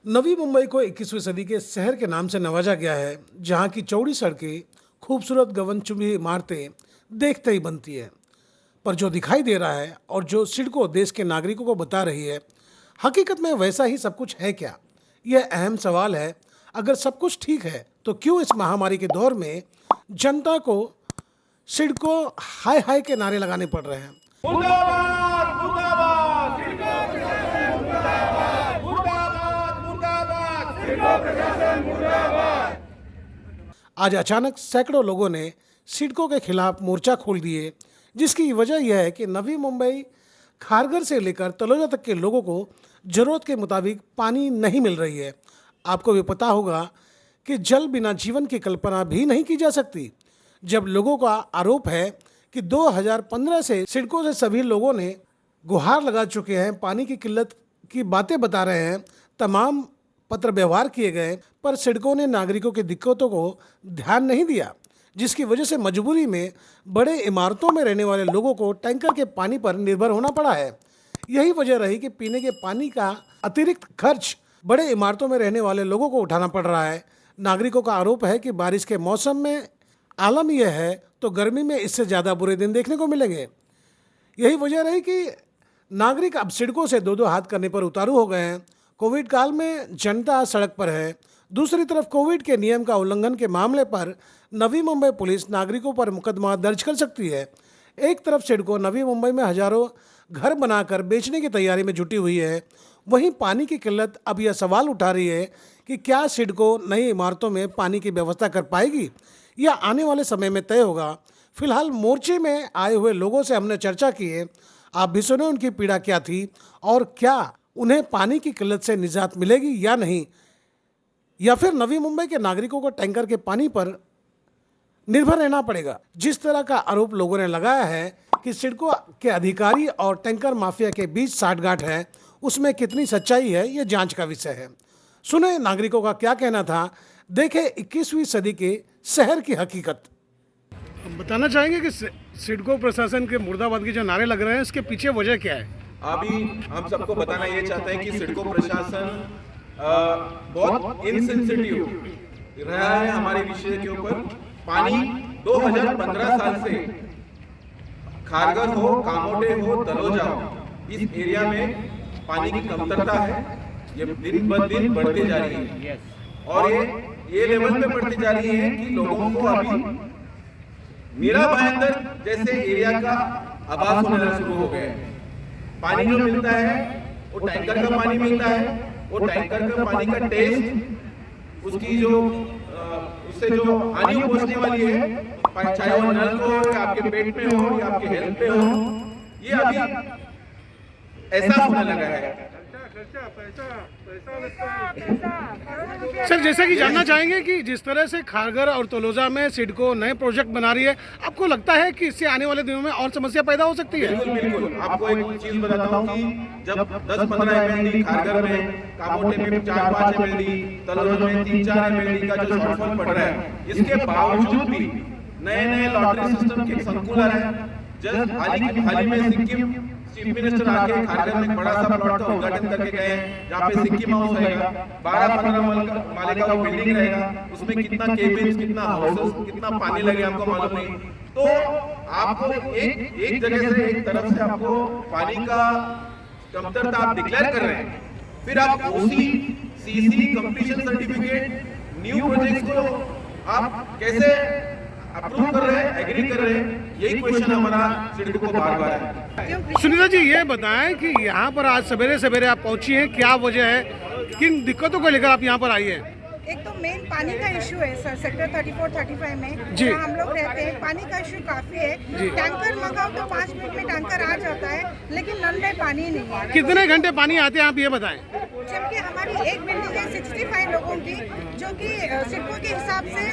नवी मुंबई को 21वीं सदी के शहर के नाम से नवाजा गया है, जहां की चौड़ी सड़कें, खूबसूरत गगनचुंबी इमारतें देखते ही बनती है। पर जो दिखाई दे रहा है और जो सिडको देश के नागरिकों को बता रही है, हकीकत में वैसा ही सब कुछ है क्या? यह अहम सवाल है। अगर सब कुछ ठीक है, तो क्यों इस महामारी के दौर में जनता को सिडको हाय हाय के नारे लगाने पड़ रहे हैं? मुर्दाबाद मुर्दाबाद मुर्दाबाद मुर्दाबाद। आज अचानक सैकड़ों लोगों ने सिडको के खिलाफ मोर्चा खोल दिए, जिसकी वजह यह है कि नवी मुंबई खारघर से लेकर तलोजा तक के लोगों को जरूरत के मुताबिक पानी नहीं मिल रही है। आपको भी पता होगा कि जल बिना जीवन की कल्पना भी नहीं की जा सकती। जब लोगों का आरोप है कि 2015 से सिडको से सभी लोगों ने गुहार लगा चुके हैं, पानी की किल्लत की बातें बता रहे हैं, तमाम पत्र व्यवहार किए गए, पर सिडको ने नागरिकों की दिक्कतों को ध्यान नहीं दिया, जिसकी वजह से मजबूरी में बड़े इमारतों में रहने वाले लोगों को टैंकर के पानी पर निर्भर होना पड़ा है। यही वजह रही कि पीने के पानी का अतिरिक्त खर्च बड़े इमारतों में रहने वाले लोगों को उठाना पड़ रहा है। नागरिकों का आरोप है कि बारिश के मौसम में आलम यह है तो गर्मी में इससे ज़्यादा बुरे दिन देखने को मिलेंगे। यही वजह रही कि नागरिक अब सिडकों से दो दो हाथ करने पर उतारू हो गए हैं। कोविड काल में जनता सड़क पर है। दूसरी तरफ कोविड के नियम का उल्लंघन के मामले पर नवी मुंबई पुलिस नागरिकों पर मुकदमा दर्ज कर सकती है। एक तरफ सिडको नवी मुंबई में हजारों घर बनाकर बेचने की तैयारी में जुटी हुई है, वहीं पानी की किल्लत अब यह सवाल उठा रही है कि क्या सिडको नई इमारतों में पानी की व्यवस्था कर पाएगी या आने वाले समय में तय होगा। फिलहाल मोर्चे में आए हुए लोगों से हमने चर्चा की है। आप भी सुने उनकी पीड़ा क्या थी और क्या उन्हें पानी की किल्लत से निजात मिलेगी या नहीं, या फिर नवी मुंबई के नागरिकों को टैंकर के पानी पर निर्भर रहना पड़ेगा। जिस तरह का आरोप लोगों ने लगाया है कि सिडको के अधिकारी और टैंकर माफिया के बीच साठगांठ है, उसमें कितनी सच्चाई है, ये जांच का विषय है। सुने नागरिकों का क्या कहना था, देखें 21वीं सदी के शहर की हकीकत। बताना चाहेंगे कि सिडको प्रशासन के मुर्दाबाद के जो नारे लग रहे हैं, इसके पीछे वजह क्या है? अभी हम सबको बताना ये चाहते हैं कि सिडको प्रशासन बहुत इनसेंसिटिव रहा है हमारे विषय के ऊपर। पानी 2015 साल से खारघर हो, कामोटे हो, तलोजा हो, इस एरिया में पानी की कमतरता है। ये दिन ब दिन बढ़ती जा रही है और ये लेवल पे बढ़ती जा रही है कि लोगों को अभी मीरा भाईंदर जैसे एरिया का आभास होना शुरू हो गया है। पानी जो मिलता है वो टैंकर का पानी मिलता है। वो टैंकर का पानी का टेस्ट, उसकी जो उससे जो हानि पहुंचने वाली है, चाहे वो नल को या आपके पेट में हो या आपके हेल्थ पे हो, ये अभी ऐसा होने लगा है। सर, जैसा कि जानना चाहेंगे कि जिस तरह से खारघर और तलोजा में सिडको नए प्रोजेक्ट बना रही है, आपको लगता है कि इससे आने वाले दिनों में और समस्या पैदा हो सकती है? बिल्कुल बिल्कुल। आपको एक चीज बताता हूँ कि जब 10-15 एमएलडी खारघर में, कामोटे में 4-5 एमएलडी, तलोजा में 3-4 एमएलडी का जो शॉर्टफॉल पड़ रहा है, इसके बावजूद भी नए नए लॉटरी सिस्टम के संकुल आ रहे हैं। जस्ट हाल ही में सिक्किम चीफ मिनिस्टर आके खारघर में बड़ा सा प्लॉट का उद्घाटन करके गए, जहाँ पे सिक्किम हाउस रहेगा। 12-15 माले का वो बिल्डिंग रहेगा। उसमें कितना केबिन्स, कितना हाउसेस, कितना पानी लगे हमको मालूम नहीं। तो आपको एक जगह से, एक तरफ से आपको पानी का कमतरता आप डिक्लेयर कर रहे हैं, फिर आप OC, CC, completion certificate, new projects को आप कैसे अप्रूव कर रहे हैं, एग्री कर रहे हैं? यही क्वेश्चन हमारा सिडको को बार बार है। सुनीता जी, ये बताएं कि यहाँ पर आज सवेरे सवेरे आप पहुंची हैं, क्या वजह है, किन दिक्कतों को लेकर आप यहाँ पर आई हैं? एक तो मेन पानी का इशू है सर, सेक्टर 34-35 में जहाँ हम लोग रहते हैं, पानी का इशू काफी है। टैंकर मंगाओ तो 5 मिनट में टैंकर आ जाता है, लेकिन नल में पानी नहीं है। कितने घंटे पानी आते हैं, आप ये बताएं? जबकि हमारी एक बिल्डिंग है 65 लोगों की, जो कि सिडको के हिसाब से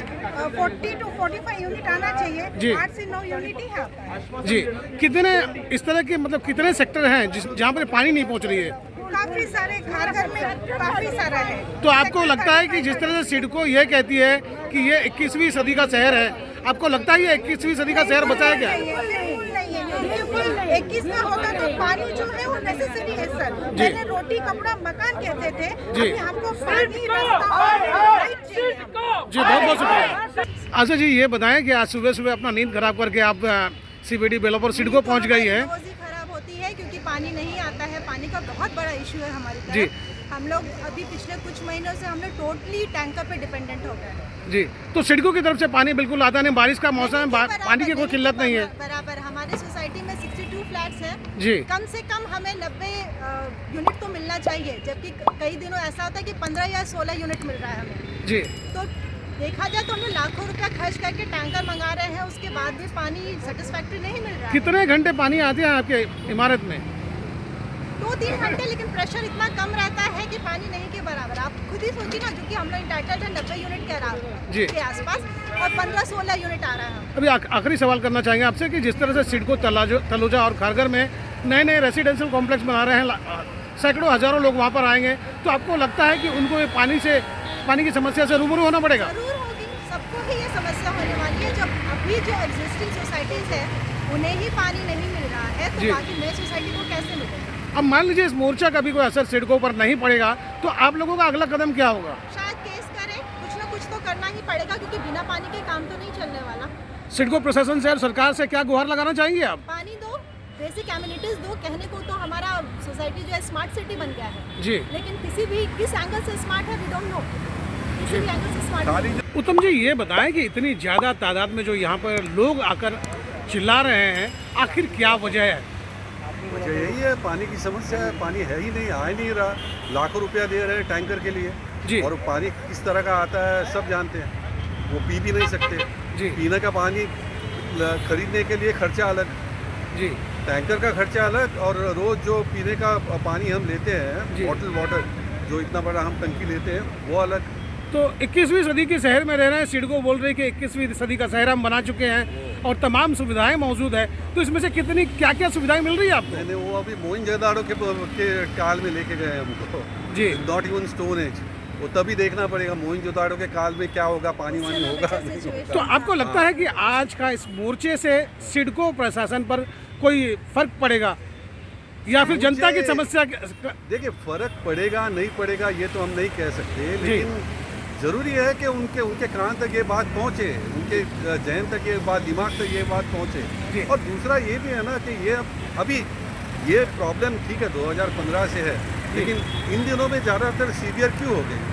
40 to 45 यूनिट आना चाहिए। 8 से 9 यूनिट ही आता है जी। कितने इस तरह के, मतलब कितने सेक्टर हैं जहाँ पर पानी नहीं पहुँच रही है? काफी सारे खारघर में काफी सारा है। तो आपको लगता है कि जिस तरह से सिडको ये कहती है कि ये 21वीं सदी का शहर है, आपको लगता है ये 21वीं सदी का शहर बचा है क्या? बिल्कुल नहीं है। 21 में होगा तो पानी जो है वो नेसेसरी है सर। पहले रोटी कपड़ा मकान कहते थे, अभी हमको पानी रास्ता और लाइट चाहिए हमको। जी बहुत बहुत शुक्रिया। आशा जी ये बताएं कि आज सुबह सुबह अपना नींद खराब करके आप CBD बेलापुर सिडको पहुंच गई है। रोज ही खराब होती है क्योंकि पानी नहीं आता है। पानी का बहुत बड़ा इशू है हमारी जी। तरफ। हम लोग अभी पिछले कुछ महीनों से हम लोग टोटली टैंकर पे डिपेंडेंट हो गए हैं। जी तो सिडको की तरफ से पानी बिल्कुल आता नहीं, बारिश का मौसम है, बराबर, पानी की कोई किल्लत नहीं है। बराबर हमारे सोसाइटी में 62 फ्लैट्स हैं। जी कम से कम हमें 90 यूनिट तो मिलना चाहिए, जबकि कई दिनों ऐसा होता है कि 15 या 16 यूनिट मिल रहा है हमें। जी तो देखा जाए तो हम लोग लाखों रुपया खर्च करके टैंकर मंगा रहे हैं, उसके बाद भी पानी सेटिस्फैक्ट्री नहीं मिल रहा है। कितने घंटे पानी आते हैं आपके इमारत में? 2-3 घंटे, लेकिन प्रेशर इतना कम रहता है कि पानी नहीं के बराबर। आप खुद ही सोचिए ना, जो कि हम लोग इंटाइटल्ड है 90 यूनिट जी। के आसपास, और 15-16 यूनिट आ रहा है। अभी आखिरी सवाल करना चाहेंगे आपसे कि जिस तरह से सिडको तलोजा और खारगर में नए नए रेसिडेंशियल कॉम्प्लेक्स बना रहे हैं, सैकड़ों हजारों लोग वहाँ पर आएंगे, तो आपको लगता है कि उनको ये पानी की समस्या से रूबरू होना पड़ेगा? जरूर होगी, सबको ही ये समस्या होने वाली है। जब अभी जो एग्जिस्टिंग सोसाइटीज है उन्हें ही पानी नहीं मिल रहा है, जी। तो बाकी नए सोसाइटी को कैसे मिलेगा? अब मान लीजिए इस मोर्चा का भी कोई असर सिडको पर नहीं पड़ेगा, तो आप लोगों का अगला कदम क्या होगा? शायद केस करें, कुछ ना कुछ तो करना ही पड़ेगा, क्योंकि बिना पानी के काम तो नहीं चलने वाला। सिडको प्रशासन से और सरकार से क्या गुहार लगाना चाहेंगे आप? पानी दो, बेसिक एमिनिटीज दो। कहने को तो हमारा सोसाइटी जो है स्मार्ट सिटी बन गया है, जी लेकिन किस एंगल से स्मार्ट है वी डोंट नो। किसी भी एंगल से स्मार्ट। उत्तम जी ये बताएं कि इतनी ज़्यादा तादाद में जो यहाँ पर लोग आकर चिल्ला रहे हैं, आखिर क्या वजह है? वजह यही है, पानी की समस्या है। पानी है ही नहीं, आ ही नहीं रहा। लाखों रुपया दे रहे हैं टैंकर के लिए, जी। और पानी किस तरह का आता है सब जानते हैं। वो पी भी नहीं सकते। जी। पीने का पानी खरीदने के लिए खर्चा अलग, जी टैंकर का खर्चा अलग, और रोज़ जो पीने का पानी हम लेते जी। हैं, बॉटल वाटर जो इतना बड़ा हम टंकी लेते हैं, वो अलग। तो 21वीं सदी के शहर में रह रहे हैं, सिडको बोल रहे हैं कि 21वीं सदी का शहर हम बना चुके हैं और तमाम सुविधाएं मौजूद है, तो इसमें से कितनी क्या क्या सुविधाएं मिल रही है आपको? मैंने वो अभी मोइनजोदाड़ो के काल में लेके गए हमको, जी। Not even stone age. वो तभी देखना पड़ेगा मोइनजोदाड़ो के काल में क्या होगा, पानी वानी होगा नहीं होगा। तो आपको लगता है कि आज का इस मोर्चे से सिडको प्रशासन पर कोई फर्क पड़ेगा, या फिर जनता की समस्या? देखिए, फर्क पड़ेगा नहीं पड़ेगा ये तो हम नहीं कह सकते, लेकिन ज़रूरी है कि उनके कान तक ये बात पहुँचे, उनके जहन तक ये बात, दिमाग तक ये बात पहुँचे। और दूसरा ये भी है ना कि ये अभी ये प्रॉब्लम ठीक है 2015 से है, लेकिन इन दिनों में ज़्यादातर सीवियर क्यों हो गई?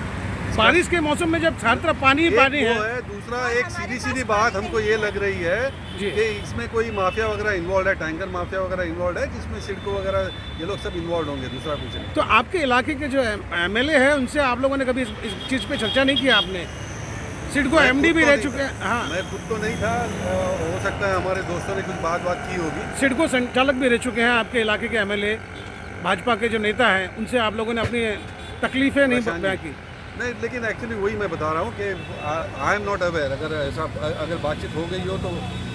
बारिश के मौसम में जब हर तरफ पानी एक पानी वो है। दूसरा एक सीधी बात हमको ये लग रही है जी। कि इसमें कोई माफिया वगैरह इन्वॉल्व है, टैंकर माफिया वगैरह इन्वॉल्व है, जिसमें सिडको वगैरह ये लोग सब इन्वॉल्व होंगे, दूसरा कुछ नहीं। तो आपके इलाके के जो MLA है उनसे आप लोगों ने कभी इस चीज़ पे चर्चा नहीं किया? आपने सिडको मैं MD खुद भी तो रह नहीं चुके हैं। था। हाँ, मैं खुद तो नहीं था, हो सकता है हमारे दोस्तों ने कुछ बात की होगी। सिडको संचालक भी रह चुके हैं आपके इलाके के MLA, भाजपा के जो नेता हैं, उनसे आप लोगों ने अपनी तकलीफें नहीं बयां की? नहीं, लेकिन एक्चुअली वही मैं बता रहा हूँ कि आई एम नॉट अवेयर। अगर बातचीत हो गई हो तो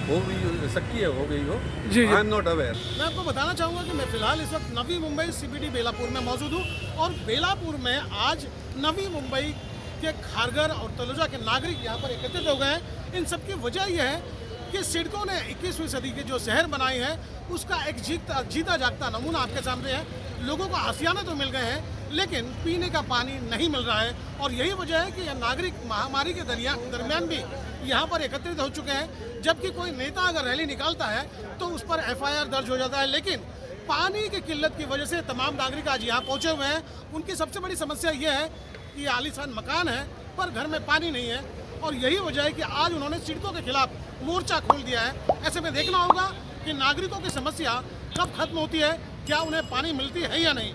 हो भी सकती है, हो गई हो। जी। I am not aware. मैं आपको बताना चाहूँगा कि मैं फिलहाल इस वक्त नवी मुंबई CBD बेलापुर में मौजूद हूँ, और बेलापुर में आज नवी मुंबई के खारगर और तलोजा के नागरिक यहाँ पर एकत्रित हो गए हैं। इन सब की वजह यह है कि सिडको ने 21वीं सदी के जो शहर बनाए हैं उसका एक जीता जागता नमूना आपके सामने है। लोगों को आशियाने तो मिल गए हैं, लेकिन पीने का पानी नहीं मिल रहा है, और यही वजह है कि यह नागरिक महामारी के दरमियान भी यहाँ पर एकत्रित हो चुके हैं। जबकि कोई नेता अगर रैली निकालता है तो उस पर FIR दर्ज हो जाता है, लेकिन पानी की किल्लत की वजह से तमाम नागरिक आज यहाँ पहुँचे हुए हैं। उनकी सबसे बड़ी समस्या ये है कि आलीशान मकान है पर घर में पानी नहीं है, और यही वजह है कि आज उन्होंने सिडको के खिलाफ मोर्चा खोल दिया है। ऐसे में देखना होगा कि नागरिकों की समस्या कब खत्म होती है, क्या उन्हें पानी मिलती है या नहीं।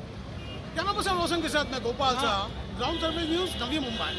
कैमरा पर्सन रोशन के साथ मैं Gopal Shah, ground service news, Navi Mumbai.